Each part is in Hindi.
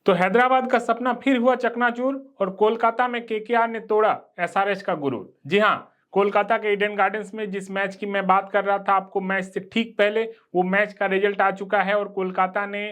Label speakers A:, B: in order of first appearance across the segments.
A: तो हैदराबाद का सपना फिर हुआ चकनाचूर और कोलकाता में केकेआर ने तोड़ा एसआरएच का गुरूर। जी हां, कोलकाता के ईडन गार्डन्स में जिस मैच की मैं बात कर रहा था आपको मैच से ठीक पहले, वो मैच का रिजल्ट आ चुका है और कोलकाता ने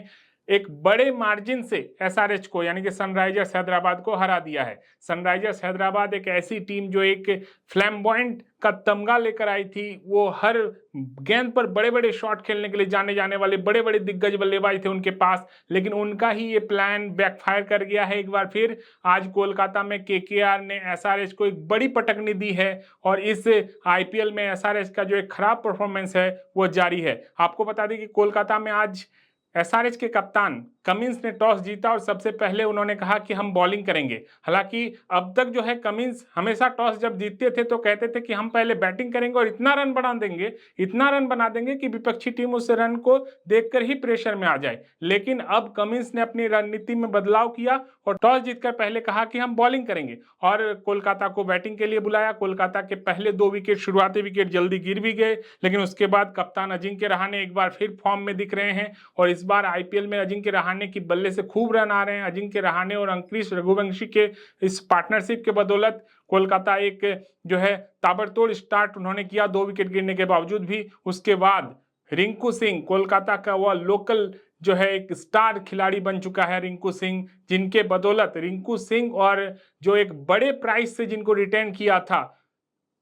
A: एक बड़े मार्जिन से एसआरएच को यानी कि सनराइजर्स हैदराबाद को हरा दिया है। सनराइजर्स हैदराबाद एक ऐसी टीम जो एक फ्लैम्बॉयंट का तमगा लेकर आई थी। वो हर गेंद पर बड़े बड़े शॉट खेलने के लिए जाने जाने वाले बड़े बड़े दिग्गज बल्लेबाज थे उनके पास, लेकिन उनका ही ये प्लान बैकफायर कर गया है एक बार फिर। आज कोलकाता में केकेआर ने एसआरएच को एक बड़ी पटकनी दी है और इस आईपीएल में एसआरएच का जो एक खराब परफॉर्मेंस है वो जारी है। आपको बता दें कि कोलकाता में आज एसआरएच के कप्तान कमिंस ने टॉस जीता और सबसे पहले उन्होंने कहा कि हम बॉलिंग करेंगे। हालांकि अब तक जो है कमिंस हमेशा टॉस जब जीतते थे तो कहते थे कि हम पहले बैटिंग करेंगे और इतना रन बना देंगे, इतना रन बना देंगे कि विपक्षी टीम उस रन को देखकर ही प्रेशर में आ जाए। लेकिन अब कमिंस ने अपनी रणनीति में बदलाव किया और टॉस जीतकर पहले कहा कि हम बॉलिंग करेंगे और कोलकाता को बैटिंग के लिए बुलाया। कोलकाता के पहले 2 विकेट, शुरुआती विकेट जल्दी गिर भी गए, लेकिन उसके बाद कप्तान अजिंक्य रहाणे एक बार फिर फॉर्म में दिख रहे हैं और इस बार आईपीएल में अजिंक्य रहाणे की बल्ले से खूब रन आ रहे हैं। अजिंक्य रहाणे और अंकुरिश रघुवंशी के इस पार्टनरशिप के बदौलत कोलकाता एक जो है ताबड़तोड़ स्टार्ट उन्होंने किया 2 विकेट गिरने के बावजूद भी। उसके बाद रिंकू सिंह, कोलकाता का वह लोकल जो है एक स्टार खिलाड़ी बन चुका है रिंकू सिंह, जिनके बदौलत रिंकू सिंह और जो एक बड़े प्राइस से जिनको रिटेन किया था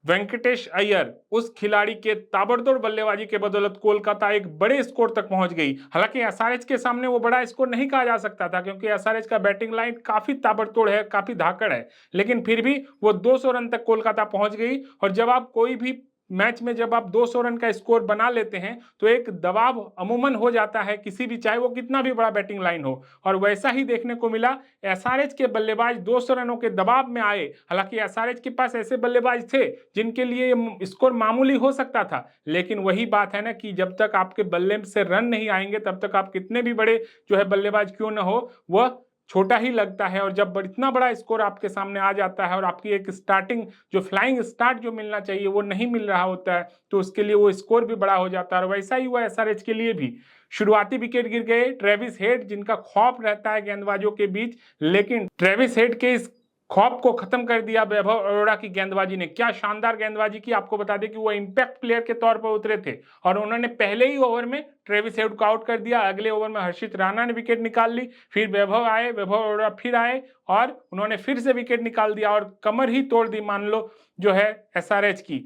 A: वेंकटेश अय्यर, उस खिलाड़ी के ताबड़तोड़ बल्लेबाजी के बदौलत कोलकाता एक बड़े स्कोर तक पहुंच गई। हालांकि एसआरएच के सामने वो बड़ा स्कोर नहीं कहा जा सकता था क्योंकि एसआरएच का बैटिंग लाइन काफी ताबड़तोड़ है, काफी धाकड़ है, लेकिन फिर भी वो 200 रन तक कोलकाता पहुंच गई। और जब आप कोई भी मैच में जब आप 200 रन का स्कोर बना लेते हैं तो एक दबाव अमूमन हो जाता है किसी भी, चाहे वो कितना भी बड़ा बैटिंग लाइन हो, और वैसा ही देखने को मिला। एसआरएच के बल्लेबाज 200 रनों के दबाव में आए। हालांकि एसआरएच के पास ऐसे बल्लेबाज थे जिनके लिए स्कोर मामूली हो सकता था, लेकिन वही बात है ना कि जब तक आपके बल्ले से रन नहीं आएंगे तब तक आप कितने भी बड़े जो है बल्लेबाज क्यों ना हो वह छोटा ही लगता है। और जब इतना बड़ा स्कोर आपके सामने आ जाता है और आपकी एक स्टार्टिंग जो फ्लाइंग स्टार्ट जो मिलना चाहिए वो नहीं मिल रहा होता है तो उसके लिए वो स्कोर भी बड़ा हो जाता है। और वैसा ही हुआ एसआरएच के लिए भी। शुरुआती विकेट गिर गए ट्रेविस हेड, जिनका खौफ रहता है गेंदबाजों के बीच, लेकिन ट्रेविस हेड के इस खौफ को खत्म कर दिया वैभव अरोड़ा की गेंदबाजी ने। क्या शानदार गेंदबाजी की। आपको बता दें कि वो इंपैक्ट प्लेयर के तौर पर उतरे थे और उन्होंने पहले ही ओवर में ट्रेविस हेड को आउट कर दिया। अगले ओवर में हर्षित राणा ने विकेट निकाल ली, फिर वैभव आए, वैभव अरोड़ा फिर आए और उन्होंने फिर से विकेट निकाल दिया और कमर ही तोड़ दी मान लो जो है एसआरएच की।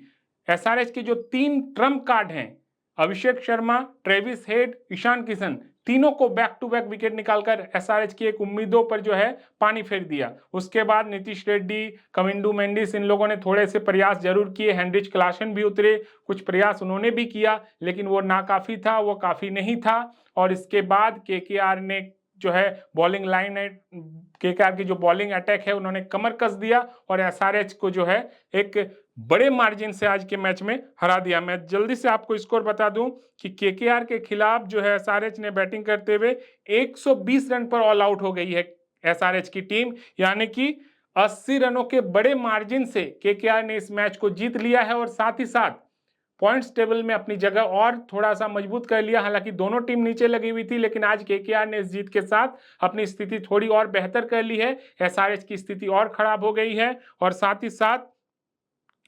A: एसआरएच के जो 3 ट्रम्प कार्ड हैं, अभिषेक शर्मा, ट्रेविस हेड, ईशान किशन, तीनों को बैक टू बैक विकेट निकालकर एसआरएच की एक उम्मीदों पर जो है पानी फेर दिया। उसके बाद नीतीश रेड्डी, कविंडू मेंडिस, इन लोगों ने थोड़े से प्रयास जरूर किए। हेनरिच क्लासन भी उतरे, कुछ प्रयास उन्होंने भी किया, लेकिन वो नाकाफी था, वो काफी नहीं था। और इसके बाद केकेआर ने जो है बॉलिंग लाइन है, केकेआर की जो बॉलिंग अटैक है उन्होंने कमर कस दिया और एसआरएच को जो है एक बड़े मार्जिन से आज के मैच में हरा दिया। मैं जल्दी से आपको स्कोर बता दूं कि केकेआर के खिलाफ जो है एसआरएच ने बैटिंग करते हुए 120 रन पर ऑल आउट हो गई है एसआरएच की टीम, यानी कि 80 रनों के बड़े मार्जिन से केकेआर ने इस मैच को जीत लिया है और साथ ही साथ पॉइंट्स टेबल में अपनी जगह और थोड़ा सा मजबूत कर लिया। हालांकि दोनों टीम नीचे लगी हुई थी, लेकिन आज केकेआर ने इस जीत के साथ अपनी स्थिति थोड़ी और बेहतर कर ली है। एसआरएच की स्थिति और खराब हो गई है। और साथ ही साथ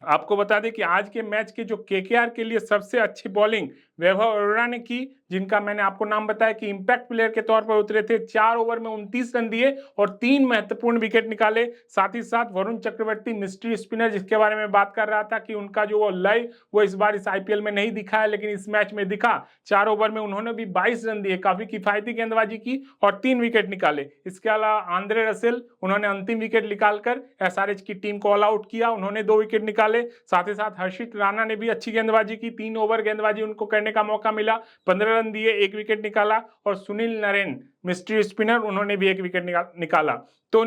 A: आपको बता दें कि आज के मैच के जो केकेआर के लिए सबसे अच्छी बॉलिंग वैभव अरोड़ा ने की, जिनका मैंने आपको नाम बताया कि इंपैक्ट प्लेयर के तौर पर उतरे थे। 4 ओवर में 29 रन दिए और 3 महत्वपूर्ण विकेट निकाले। साथ ही साथ वरुण चक्रवर्ती, मिस्ट्री स्पिनर, जिसके बारे में बात कर रहा था कि उनका जो वो लय वो इस बार इस आईपीएल में नहीं दिखा है, लेकिन इस मैच में दिखा। 4 ओवर में उन्होंने भी 22 रन दिए, काफी किफायती गेंदबाजी की और 3 विकेट निकाले। इसके अलावा आंद्रे रसेल, उन्होंने अंतिम विकेट निकालकर एसआरएच की टीम को ऑल आउट किया, उन्होंने 2 विकेट निकाले। साथ ही साथ हर्षित राणा ने भी अच्छी गेंदबाजी की, 3 ओवर गेंदबाजी उनको करने का मौका मिला, 15 रन दिए, 1 विकेट निकाला। और सुनील नरेन, मिस्ट्री स्पिनर, उन्होंने भी 1 विकेट निकाला। तो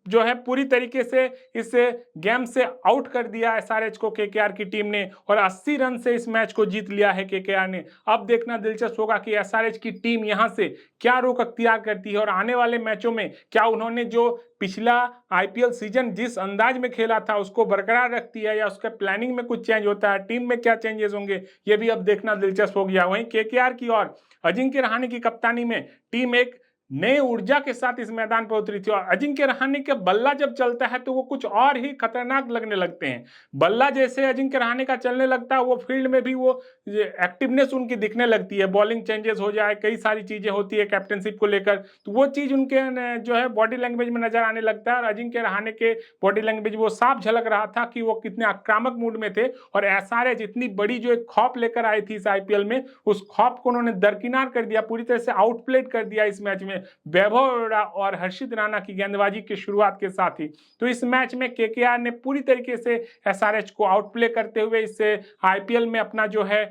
A: जो है पूरी तरीके से इस गेम से आउट कर दिया एसआरएच को केकेआर की टीम ने और 80 रन से इस मैच को जीत लिया है केकेआर ने। अब देखना दिलचस्प होगा कि एसआरएच की टीम यहां से क्या रुख अख्तियार करती है और आने वाले मैचों में क्या उन्होंने जो पिछला आईपीएल सीजन जिस अंदाज में खेला था उसको बरकरार रखती है या उसके प्लानिंग में कुछ चेंज होता है, टीम में क्या चेंजेस होंगे, ये भी अब देखना दिलचस्प हो गया। वहीं केकेआर की ओर अजिंक्य रहाणे की कप्तानी में टीम एक नए ऊर्जा के साथ इस मैदान पर उतरी थी और अजिंक्य रहाणे का बल्ला जब चलता है तो वो कुछ और ही खतरनाक लगने लगते हैं। बल्ला जैसे अजिंक्य रहाणे का चलने लगता है, वो फील्ड में भी वो एक्टिवनेस उनकी दिखने लगती है, बॉलिंग चेंजेस हो जाए, कई सारी चीजें होती है कैप्टनशिप को लेकर, तो वो चीज उनके जो है बॉडी लैंग्वेज में नजर आने लगता है। और अजिंक्य रहाणे के बॉडी लैंग्वेज वो साफ झलक रहा था कि वो कितने आक्रामक मूड में थे। और एसआरएच इतनी बड़ी जो एक खौफ लेकर आई थी इस आईपीएल में, उस खौफ को उन्होंने दरकिनार कर दिया, पूरी तरह से आउटप्लेड कर दिया इस मैच में वैभव अरोड़ा और हर्षित राणा की गेंदबाजी की शुरुआत के साथ ही। तो इस मैच में केकेआर ने पूरी तरीके से एसआरएच को आउटप्ले करते हुए इससे आईपीएल में अपना जो है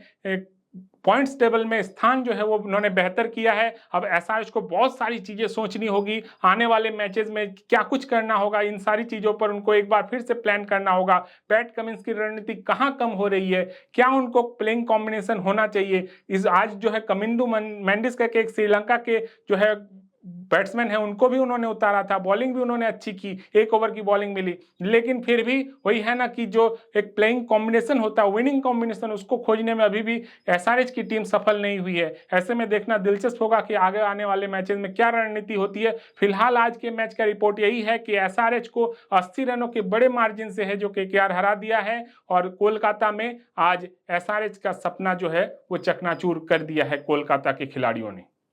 A: पॉइंट्स टेबल में स्थान जो है वो उन्होंने बेहतर किया है। अब एसआरएच को बहुत सारी चीजें सोचनी होगी, आने वाले मैचेस में क्या कुछ करना होगा, इन सारी चीजों पर उनको एक बार फिर से प्लान करना होगा। पैट कमिंस की रणनीति कहां कम हो रही है, क्या उनको प्लेइंग कॉम्बिनेशन होना चाहिए। इस आज जो है कमिंदू मेंडिस करके एक श्रीलंका के जो है बैट्समैन है, उनको भी उन्होंने उतारा था, बॉलिंग भी उन्होंने अच्छी की, 1 ओवर की बॉलिंग मिली, लेकिन फिर भी वही है ना कि जो एक प्लेइंग कॉम्बिनेशन होता है, विनिंग कॉम्बिनेशन, उसको खोजने में अभी भी एसआरएच की टीम सफल नहीं हुई है। ऐसे में देखना दिलचस्प होगा कि आगे आने वाले मैचेस में क्या रणनीति होती है। फिलहाल आज के मैच का रिपोर्ट यही है कि एसआरएच को 80 रनों के बड़े मार्जिन से है जो केकेआर हरा दिया है, और कोलकाता में आज एसआरएच का सपना जो है वो चकनाचूर कर दिया है कोलकाता के खिलाड़ियों ने।